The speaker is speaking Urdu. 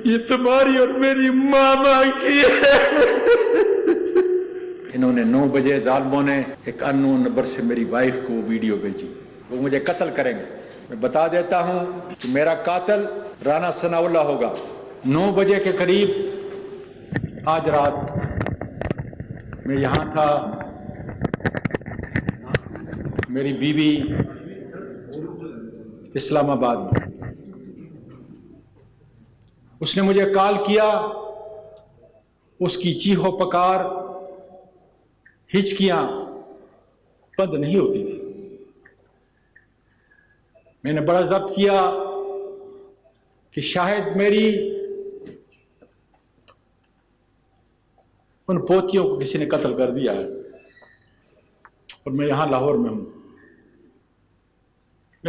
یہ تمہاری اور میری ماما کی ہے۔ انہوں نے 9 بجے ظالموں نے ایک اننون نمبر سے میری وائف کو وہ ویڈیو بھیجی، وہ مجھے قتل کریں گے۔ میں بتا دیتا ہوں کہ میرا قاتل رانا ثناء اللہ ہوگا۔ 9 بجے کے قریب آج رات میں یہاں تھا، میری بیوی اسلام آباد میں، اس نے مجھے کال کیا، اس کی چیخو پکار ہچکیاں بند نہیں ہوتی تھی۔ میں نے بڑا ضبط کیا کہ شاید میری ان پوتیوں کو کسی نے قتل کر دیا ہے، اور میں یہاں لاہور میں ہوں۔